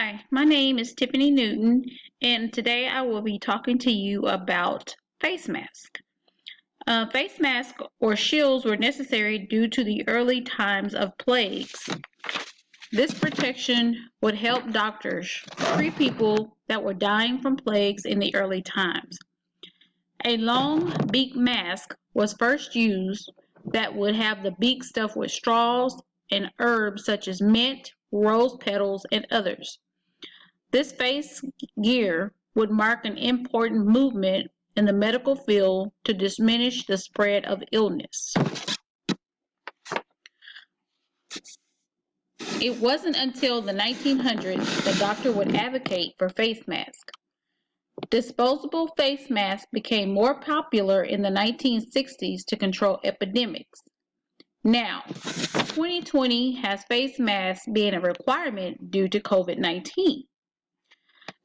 Hi, my name is Tiffany Newton, and today I will be talking to you about face masks. Face masks or shields were necessary due to the early times of plagues. This protection would help doctors free people that were dying from plagues in the early times. A long beak mask was first used that would have the beak stuffed with straws and herbs such as mint, rose petals, and others. This face gear would mark an important movement in the medical field to diminish the spread of illness. It wasn't until the 1900s that doctors would advocate for face masks. Disposable face masks became more popular in the 1960s to control epidemics. Now, 2020 has face masks being a requirement due to COVID-19.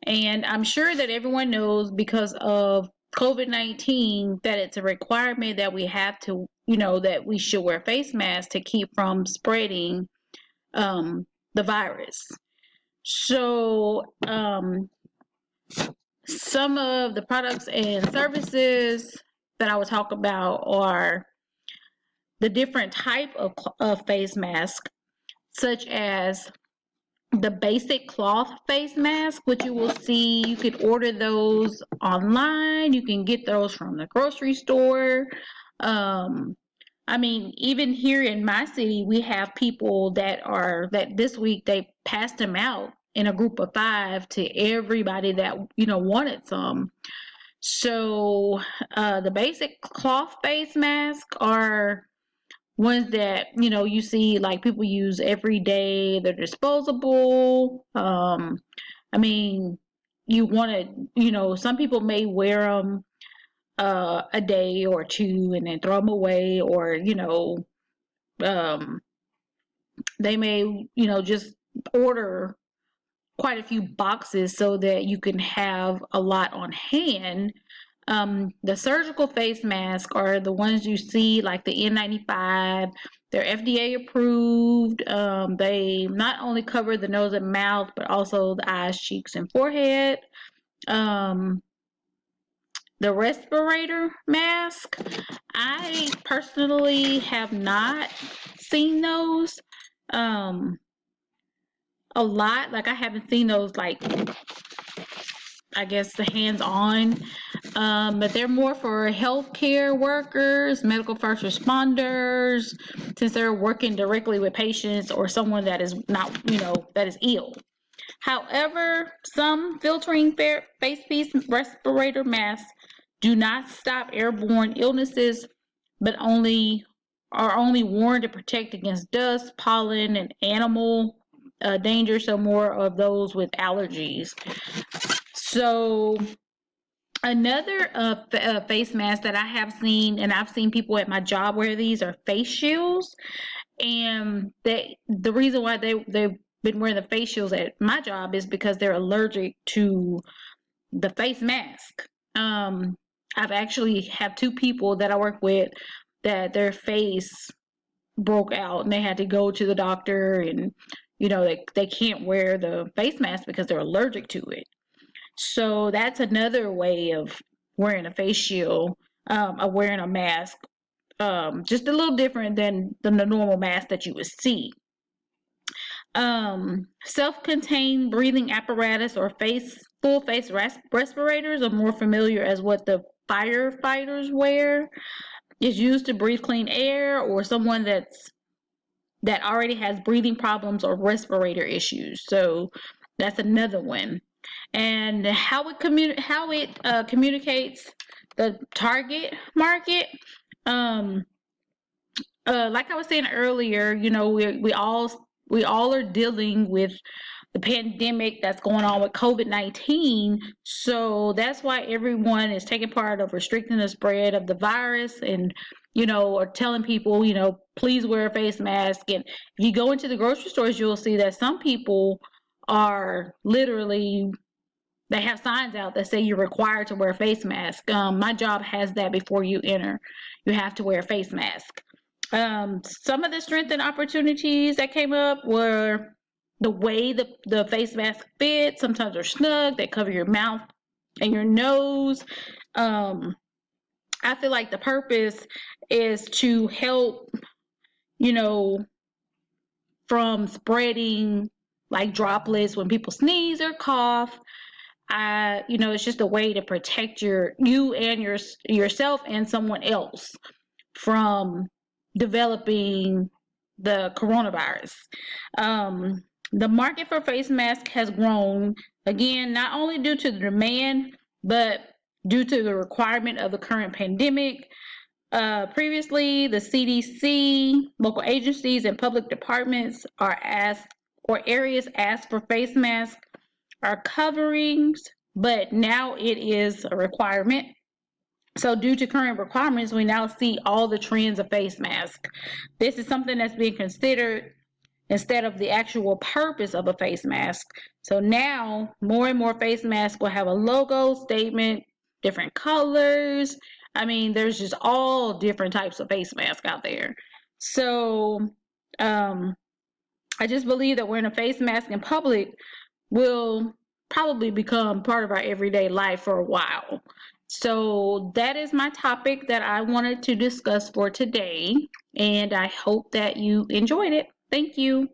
And I'm sure that everyone knows because of COVID-19 that it's a requirement that we have to, that we should wear face masks to keep from spreading the virus. So, some of the products and services that I would talk about are the different type of face mask, such as the basic cloth face mask, which you will see. You can order those online. You can get those from the grocery store. Even here in my city, we have people that this week they passed them out in a group of 5 to everybody that wanted some. So the basic cloth face mask are ones that you see like people use every day. They're disposable. You want to, some people may wear them a day or two and then throw them away, or um, they may just order quite a few boxes so that you can have a lot on hand. The surgical face masks are the ones you see, like the N95. They're FDA approved. They not only cover the nose and mouth, but also the eyes, cheeks, and forehead. The respirator mask, I personally have not seen those a lot. Like, I haven't seen those, like, I guess the hands-on, but they're more for healthcare workers, medical first responders, since they're working directly with patients or someone that is not, that is ill. However, some filtering face piece respirator masks do not stop airborne illnesses, but are only worn to protect against dust, pollen, and animal danger. So more of those with allergies. So another face mask that I have seen, and I've seen people at my job wear these, are face shields. And the reason why they've been wearing the face shields at my job is because they're allergic to the face mask. I've actually have 2 people that I work with that their face broke out and they had to go to the doctor, and they can't wear the face mask because they're allergic to it. So that's another way of wearing a face shield, of wearing a mask, just a little different than the normal mask that you would see. Self-contained breathing apparatus or full face respirators are more familiar as what the firefighters wear. It's used to breathe clean air, or someone that already has breathing problems or respirator issues. So that's another one. And how it communicates the target market. Like I was saying earlier, we all are dealing with the pandemic that's going on with COVID-19. So that's why everyone is taking part of restricting the spread of the virus, and or telling people, please wear a face mask. And if you go into the grocery stores, you'll see that some people are literally, they have signs out that say you're required to wear a face mask. My job has that before you enter. You have to wear a face mask. Some of the strength and opportunities that came up were the way the face mask fits. Sometimes they're snug, they cover your mouth and your nose. I feel like the purpose is to help, you know, from spreading like droplets when people sneeze or cough. It's just a way to protect you and yourself and someone else from developing the coronavirus. The market for face masks has grown again, not only due to the demand, but due to the requirement of the current pandemic. Previously, the CDC, local agencies, and public departments are asked, or areas asked for face masks or coverings, but now it is a requirement. So due to current requirements, we now see all the trends of face masks. This is something that's being considered instead of the actual purpose of a face mask. So now more and more face masks will have a logo, statement, different colors. I mean, there's just all different types of face masks out there. So I just believe that wearing a face mask in public will probably become part of our everyday life for a while. So that is my topic that I wanted to discuss for today, and I hope that you enjoyed it. Thank you.